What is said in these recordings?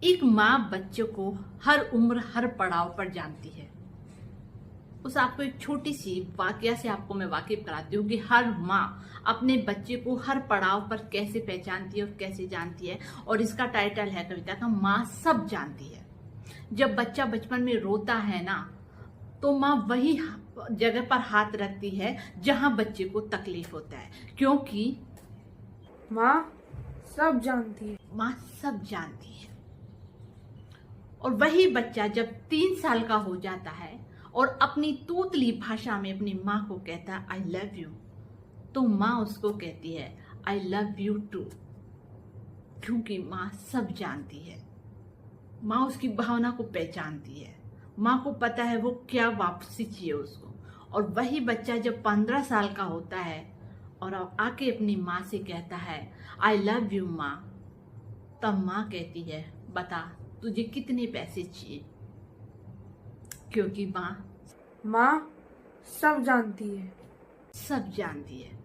एक माँ बच्चे को हर उम्र हर पड़ाव पर जानती है। उस आपको एक छोटी सी वाकया से आपको मैं वाकिफ कराती हूँ कि हर माँ अपने बच्चे को हर पड़ाव पर कैसे पहचानती है और कैसे जानती है। और इसका टाइटल है कविता का माँ सब जानती है। जब बच्चा बचपन में रोता है ना, तो माँ वही जगह पर हाथ रखती है जहां बच्चे को तकलीफ होता है, क्योंकि माँ सब जानती है। माँ सब जानती है। और वही बच्चा जब 3 साल का हो जाता है और अपनी तोतली भाषा में अपनी माँ को कहता है आई लव यू, तो माँ उसको कहती है आई लव यू टू, क्योंकि माँ सब जानती है। माँ उसकी भावना को पहचानती है। माँ को पता है वो क्या वापसी चाहिए उसको। और वही बच्चा जब 15 साल का होता है और आके अपनी माँ से कहता है आई लव यू माँ, तब माँ कहती है बता तुझे कितने पैसे चाहिए, क्योंकि माँ सब जानती है। सब जानती है।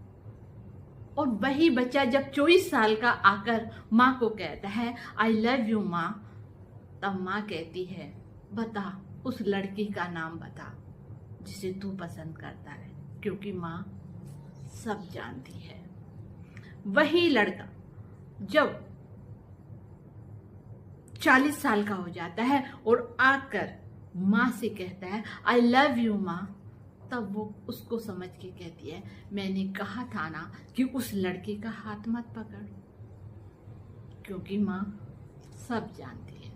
और वही बच्चा जब 24 साल का आकर माँ को कहता है आई लव यू माँ, तब माँ कहती है बता उस लड़की का नाम बता जिसे तू पसंद करता है, क्योंकि माँ सब जानती है। वही लड़का जब 40 साल का हो जाता है और आकर माँ से कहता है आई लव यू माँ, तब वो उसको समझ के कहती है मैंने कहा था ना कि उस लड़के का हाथ मत पकड़, क्योंकि माँ सब जानती है।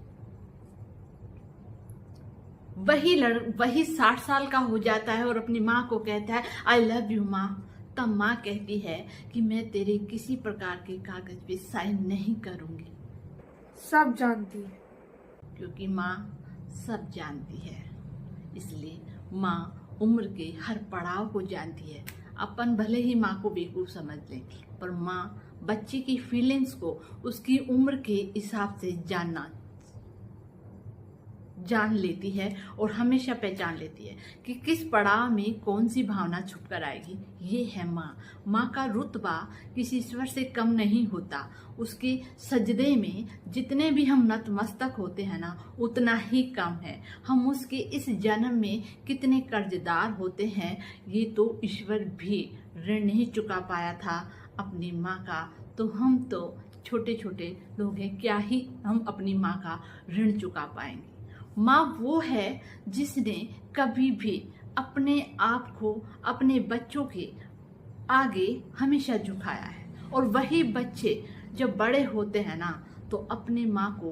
वही 60 साल का हो जाता है और अपनी माँ को कहता है आई लव यू माँ, तब माँ कहती है कि मैं तेरे किसी प्रकार के कागज पे साइन नहीं करूंगी, सब जानती है। क्योंकि माँ सब जानती है। इसलिए माँ उम्र के हर पड़ाव को जानती है। अपन भले ही माँ को बेवकूफ समझ लें, पर माँ बच्चे की फीलिंग्स को उसकी उम्र के हिसाब से जान लेती है और हमेशा पहचान लेती है कि किस पड़ाव में कौन सी भावना छुप कर आएगी। ये है माँ। माँ का रुतबा किसी ईश्वर से कम नहीं होता। उसके सजदे में जितने भी हम नतमस्तक होते हैं ना, उतना ही कम है। हम उसके इस जन्म में कितने कर्जदार होते हैं, ये तो ईश्वर भी ऋण नहीं चुका पाया था अपनी माँ का, तो हम तो छोटे छोटे लोग हैं, क्या ही हम अपनी माँ का ऋण चुका पाएंगे। माँ वो है जिसने कभी भी अपने आप को अपने बच्चों के आगे हमेशा झुकाया है। और वही बच्चे जब बड़े होते हैं ना, तो अपने माँ को